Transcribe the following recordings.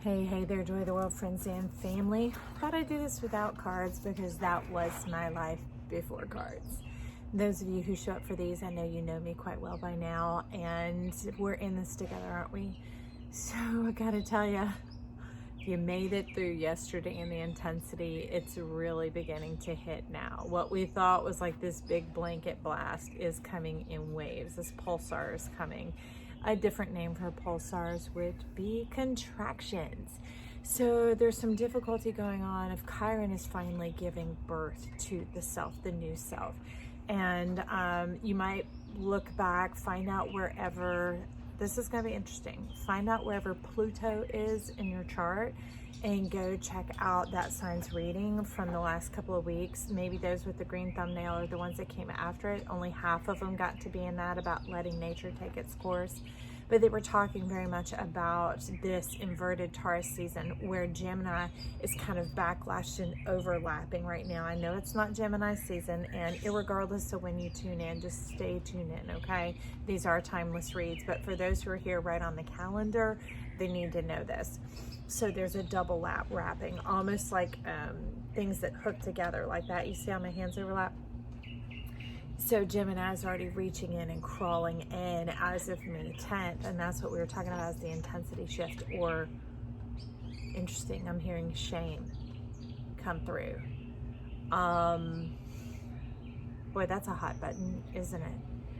Hey there, Joy of the World friends and family. Thought I'd do this without cards because that was my life before cards. Those of you who show up for these, I know you know me quite well by now, and we're in this together, aren't we? So I gotta tell you, if you made it through yesterday and the intensity, it's really beginning to hit now. What we thought was like this big blanket blast is coming in waves. This pulsar is coming. A different name for pulsars would be contractions. So there's some difficulty going on if Chiron is finally giving birth to the self, the new self. And you might look back, find out wherever, this is going to be interesting, find out wherever Pluto is in your chart and go check out that sign's reading from the last couple of weeks. Maybe those with the green thumbnail are the ones that came after it. Only half of them got to be in that, about letting nature take its course. But they were talking very much about this inverted Taurus season where Gemini is kind of backlashed and overlapping right now. I know it's not Gemini season, and irregardless of when you tune in, just stay tuned in, okay? These are timeless reads, but for those who are here right on the calendar, they need to know this. So there's a double lap wrapping, almost like things that hook together like that. You see how my hands overlap? So Gemini is already reaching in and crawling in as of May 10th, and that's what we were talking about as the intensity shift, or interesting, I'm hearing shame come through. Boy, that's a hot button, isn't it?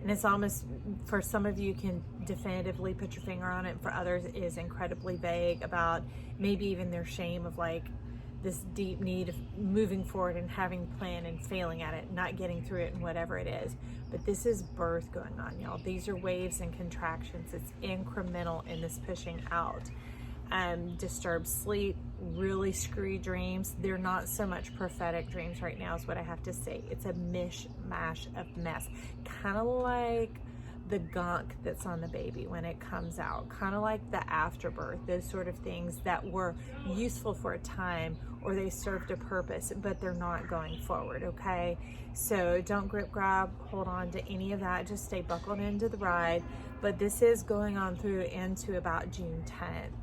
And it's almost, for some of you can definitively put your finger on it, for others it is incredibly vague about maybe even their shame of like this deep need of moving forward and having a plan and failing at it, not getting through it and whatever it is. But this is birth going on, y'all. These are waves and contractions. It's incremental in this pushing out. Disturbed sleep, really screwy dreams. They're not so much prophetic dreams right now is what I have to say. It's a mishmash of mess. Kind of like the gunk that's on the baby when it comes out, kind of like the afterbirth, those sort of things that were useful for a time or they served a purpose, but they're not going forward, okay? So don't grip, grab, hold on to any of that. Just stay buckled into the ride. But this is going on through into about June 10th.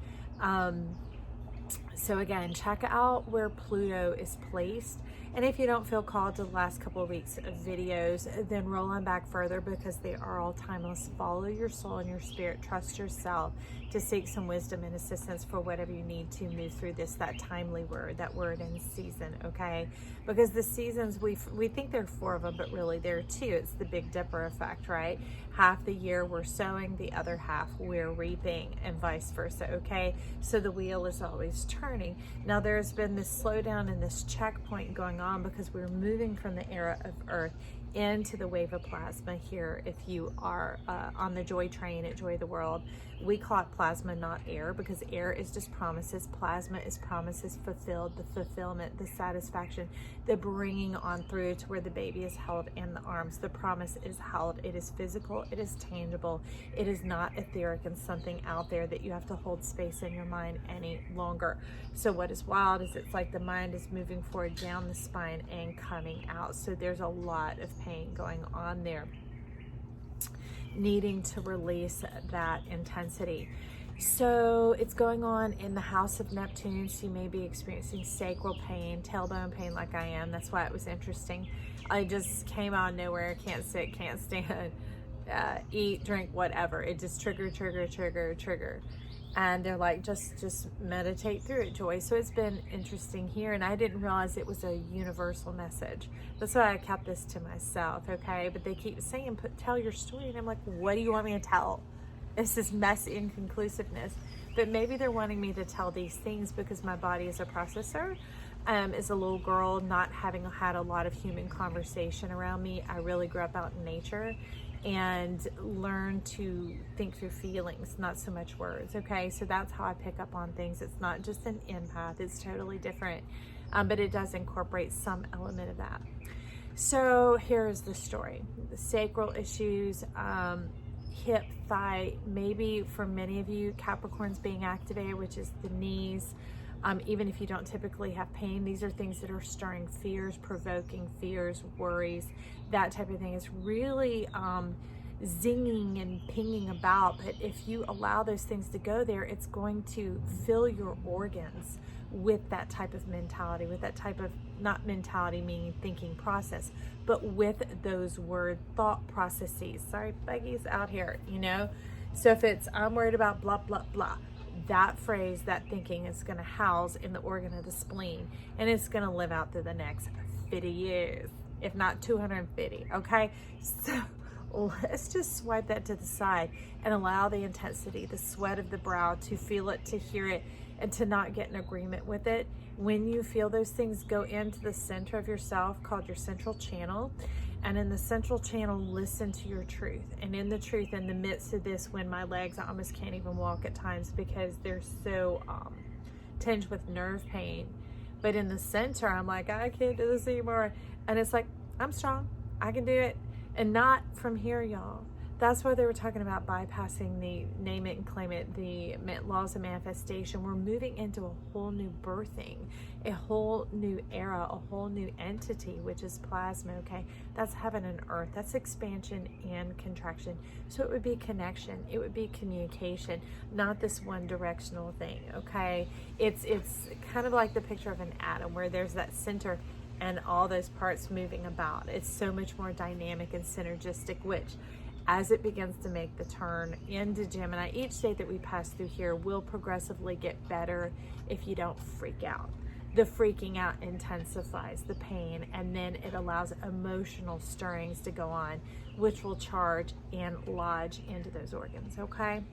So again, check out where Pluto is placed. And if you don't feel called to the last couple of weeks of videos, then roll on back further because they are all timeless. Follow your soul and your spirit. Trust yourself to seek some wisdom and assistance for whatever you need to move through this, that timely word, that word in season, okay? Because the seasons, we think there are 4 of them, but really there are 2. It's the Big Dipper effect, right? Half the year we're sowing, the other half we're reaping, and vice versa, okay? So the wheel is always turning. Now there's been this slowdown and this checkpoint going on because we're moving from the era of Earth into the wave of plasma here. If you are on the Joy train at Joy of the World, we call it plasma, not air, because air is just promises. Plasma is promises fulfilled, the fulfillment, the satisfaction, the bringing on through to where the baby is held in the arms. The promise is held. It is physical. It is tangible. It is not etheric and something out there that you have to hold space in your mind any longer. So what is wild is it's like the mind is moving forward down the spine and coming out. So there's a lot of pain going on there, needing to release that intensity. So it's going on in the house of Neptune. So you may be experiencing sacral pain, tailbone pain like I am. That's why it was interesting. I just came out of nowhere. Can't sit, can't stand, eat, drink, whatever. It just trigger. And they're like, just meditate through it, Joy. So it's been interesting here, and I didn't realize it was a universal message. That's why I kept this to myself, okay? But they keep saying, tell your story, and I'm like, what do you want me to tell? It's this messy inconclusiveness. But maybe they're wanting me to tell these things because my body is a processor. As a little girl, not having had a lot of human conversation around me, I really grew up out in nature and learn to think through feelings, not so much words, okay? So that's how I pick up on things. It's not just an empath, it's totally different, but it does incorporate some element of that. So here's the story. The sacral issues, hip, thigh, maybe for many of you, Capricorn's being activated, which is the knees. Even if you don't typically have pain, these are things that are stirring fears, provoking fears, worries, that type of thing. Is really zinging and pinging about. But if you allow those things to go there, it's going to fill your organs with that type of mentality, with that type of, not mentality meaning thinking process, but with those word thought processes. Sorry, Peggy's out here, you know? So if it's, I'm worried about blah, blah, blah, that phrase, that thinking is going to house in the organ of the spleen, and it's going to live out through the next 50 years, if not 250, okay? So let's just swipe that to the side and allow the intensity, the sweat of the brow, to feel it, to hear it, and to not get in agreement with it. When you feel those things, go into the center of yourself called your central channel. And in the central channel, listen to your truth. And in the truth, in the midst of this, when my legs, I almost can't even walk at times because they're so tinged with nerve pain. But in the center, I'm like, I can't do this anymore. And it's like, I'm strong, I can do it. And not from here, y'all. That's why they were talking about bypassing the name it and claim it, the laws of manifestation. We're moving into a whole new birthing, a whole new era, a whole new entity, which is plasma, okay? That's heaven and earth. That's expansion and contraction. So it would be connection. It would be communication, not this one directional thing, okay? It's kind of like the picture of an atom where there's that center and all those parts moving about. It's so much more dynamic and synergistic, which, as it begins to make the turn into Gemini, each day that we pass through here will progressively get better if you don't freak out. The freaking out intensifies the pain, and then it allows emotional stirrings to go on, which will charge and lodge into those organs, okay?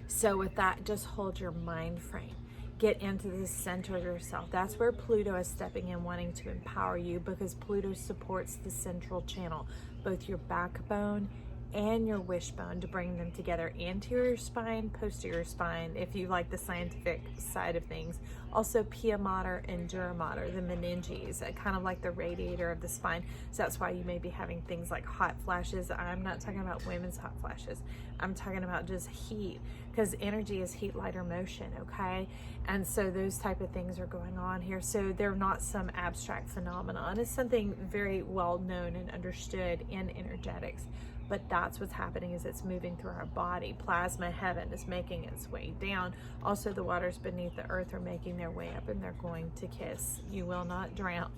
So with that, just hold your mind frame. Get into the center of yourself. That's where Pluto is stepping in, wanting to empower you, because Pluto supports the central channel, both your backbone and your wishbone, to bring them together. Anterior spine, posterior spine, if you like the scientific side of things. Also pia mater and dura mater, the meninges, kind of like the radiator of the spine. So that's why you may be having things like hot flashes. I'm not talking about women's hot flashes. I'm talking about just heat, because energy is heat, light, or motion, okay? And so those type of things are going on here. So they're not some abstract phenomenon. It's something very well known and understood in energetics. But that's what's happening, is it's moving through our body. Plasma heaven is making its way down. Also, the waters beneath the earth are making their way up, and they're going to kiss. You will not drown.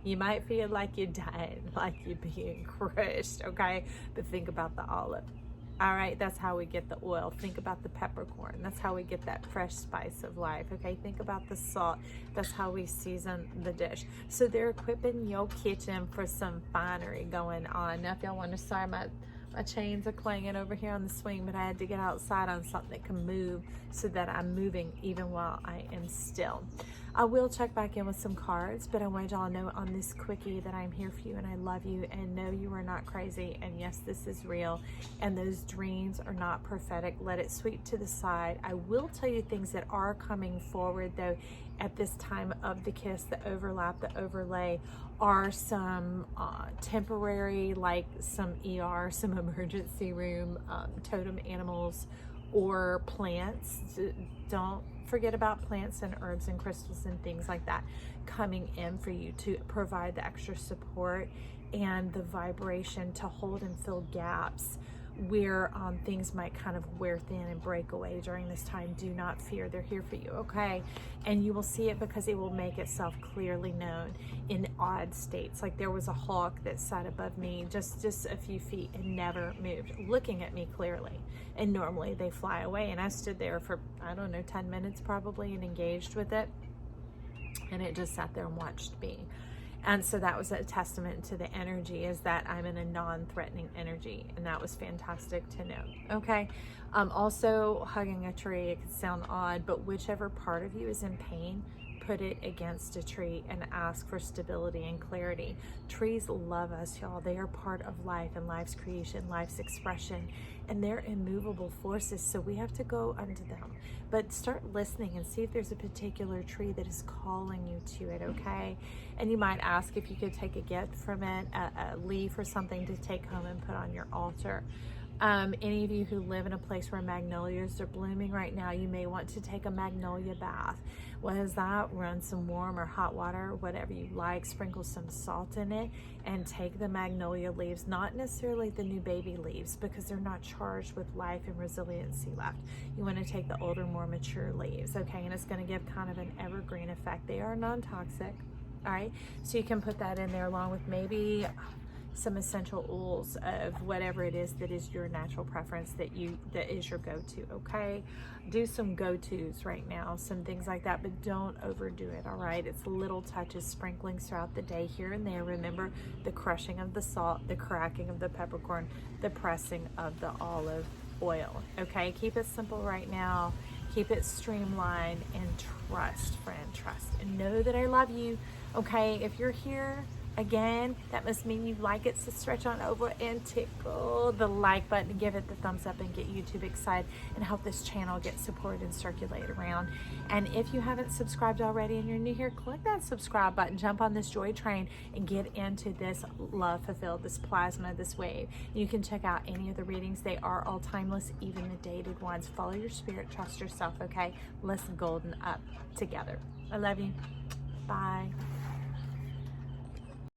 You might feel like you're dying, like you're being crushed, okay? But think about the olive. All right, that's how we get the oil. Think about the peppercorn. That's how we get that fresh spice of life, okay? Think about the salt. That's how we season the dish. So they're equipping your kitchen for some finery going on. Now, if y'all want to, sorry, my chains are clanging over here on the swing, but I had to get outside on something that can move so that I'm moving even while I am still. I will check back in with some cards, but I wanted y'all to know on this quickie that I'm here for you and I love you, and no, you are not crazy, and yes, this is real, and those dreams are not prophetic. Let it sweep to the side. I will tell you things that are coming forward, though, at this time of the kiss. The overlap, the overlay are some temporary, like some ER, some emergency room, totem animals, or plants. Don't forget about plants and herbs and crystals and things like that coming in for you to provide the extra support and the vibration to hold and fill gaps where things might kind of wear thin and break away during this time. Do not fear. They're here for you, okay? And you will see it because it will make itself clearly known in odd states. Like there was a hawk that sat above me just a few feet and never moved, looking at me clearly. And normally they fly away. And I stood there for, I don't know, 10 minutes probably, and engaged with it. And it just sat there and watched me. And so that was a testament to the energy, is that I'm in a non-threatening energy. And that was fantastic to know. Okay. Also, hugging a tree, it could sound odd, but whichever part of you is in pain, put it against a tree and ask for stability and clarity. Trees love us, y'all. They are part of life and life's creation, life's expression, and they're immovable forces. So we have to go unto them. But start listening and see if there's a particular tree that is calling you to it, okay? And you might ask if you could take a gift from it, a leaf or something to take home and put on your altar. Any of you who live in a place where magnolias are blooming right now, you may want to take a magnolia bath. What is that? Run some warm or hot water, whatever you like, sprinkle some salt in it, and take the magnolia leaves, not necessarily the new baby leaves because they're not charged with life and resiliency left. You want to take the older, more mature leaves, okay? And it's going to give kind of an evergreen effect. They are non-toxic, all right? So you can put that in there along with maybe some essential oils of whatever it is that is your natural preference, that is your go-to, okay? Do some go-tos right now, some things like that, but don't overdo it, all right? It's little touches, sprinklings throughout the day here and there. Remember the crushing of the salt, the cracking of the peppercorn, the pressing of the olive oil, okay? Keep it simple right now. Keep it streamlined, and trust, friend, trust. And know that I love you, okay? If you're here, again, that must mean you like it, so stretch on over and tickle the like button, give it the thumbs up, and get YouTube excited and help this channel get supported and circulate around. And if you haven't subscribed already and you're new here, click that subscribe button, jump on this joy train, and get into this love fulfilled, this plasma, this wave. You can check out any of the readings. They are all timeless, even the dated ones. Follow your spirit, trust yourself, okay? Let's golden up together. I love you. Bye.